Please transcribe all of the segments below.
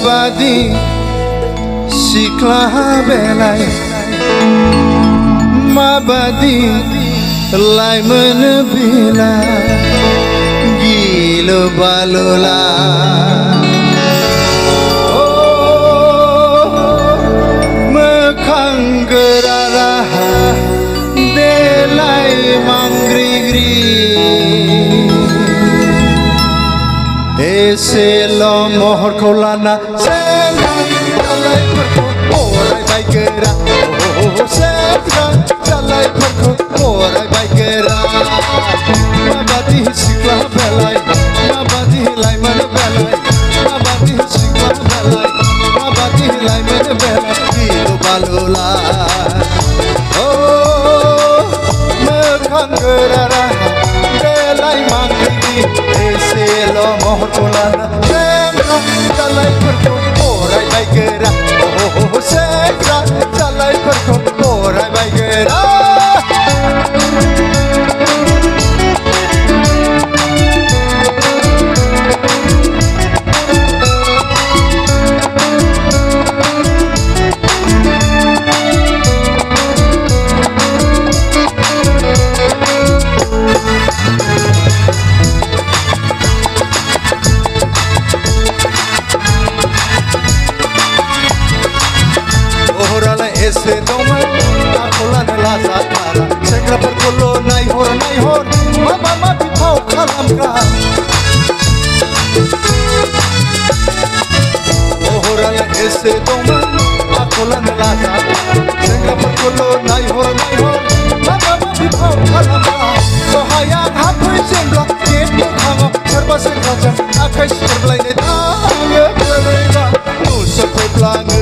बादि सिख्ला बेलाय माबादि लाइमोन बेला गिलु बालुला मोखां गोरा राहा देलाय मांग्रिग्रि एसेल' महरखौ लाना सेंग्रा जालायफोरखौ बरायबाय गोरा सेंग्रा जालायफोरखौ बरायबाय गोरा माबादि सिख्ला बेलाय माबादि लाइमोन बेलाय माबादि सिख्ला बेलाय माबादि लाइमोन बेलाय गिलु बालुला मोखां गोरा राहा देलाय मांग्रिग्रि एसेल' महरखौ लाना सेंग्रा जालायफोरखौ बरायबाय गोरा सेंग्रा जालायफोरखौ बरायबाय गोरा एसे दंमोन आखलानो लाजाथारा सेंग्राफोरखौल' नायहर नायहर माबा माबि फाव खालामग्रा महरालाय एसे दंमोन आखलानो लाजाथारा सेंग्राफोरखौल' नायहर नायहर माबा माबि फाव खालामग्रा दहाय आं हाबफैजेनब्ला गेट मोखाङाव सोरबा सेंग्राजों आखाइ सिथाबलायनाय थाङो बोरैबा नुसनफैफ्लाङो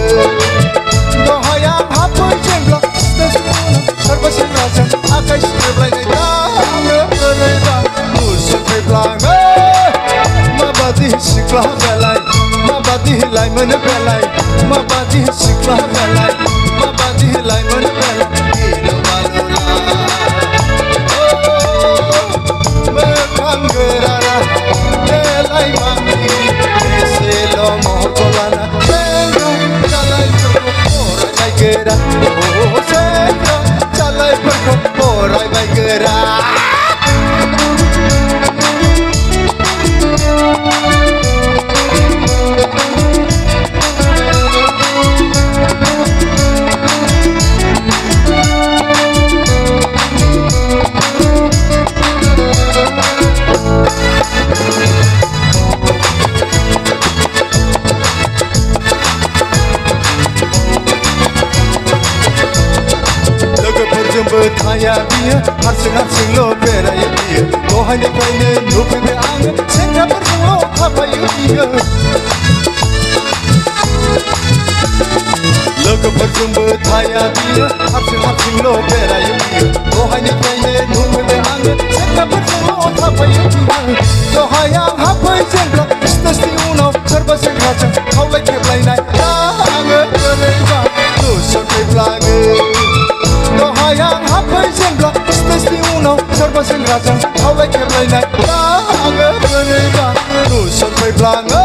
दहाय आं हाबफैजेनब्ला सोरबा सेंग्राजों आखाइ सिथाबलायनाय थाङो बोरैबा नुसनफैफ्लाङो माबादि सिख्ला बेलाय माबादि लाइमोन बेलाय माबादि सिख्ला बेलाय माबादि लाइमोन बेलाय गिलु बालुला मोखां गोरा राहा देलाय मांग्रिग्रि एसेल' महरखौ लाना सेंग्रा जालायफोरखौ बरायबाय गोरा सेंग्रा जालायफोरखौ बरायबाय गोरा थाया बियो हारसिं हारसिंल' बेरायो बियो दहायनिफ्रायनो नुफैबाय आङो सेंग्राफोरजोंल' थाफायो बियो लोगोफोरजोंबो थाया बियो हारसिं हारसिंल' बेरायो बियो दहायनिफ्रायनो नुफैबाय आङो सेंग्राफोरजोंल' थाफायो बियो दहाय आं हाबफैजेनब्ला स्टेजनि उनाव सोरबा सेंग्राजों खावलाय खेबलायनाय आङो बोरैबा नुसनफैफ्लाङो दहाय आं हाबफैजेनब्ला स्टेजनि उनाव सोरबा सेंग्राजों खावलाय खेबलायनाय आङो बोरैबा नुसनफैफ्लाङो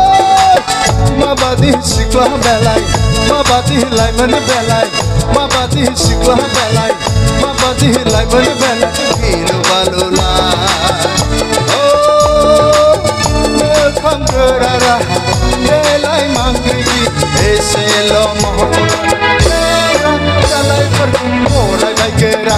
माबादि सिख्ला बेलाय माबादि लाइमोन बेलाय माबादि सिख्ला बेलाय माबादि लाइमोन बेलाय गिलु बालुला मोखां गोरा राहा देलाय मांग्रिग्रि एसेल' महरखौ लाना जालायफोरखौ बरायबाय गोरा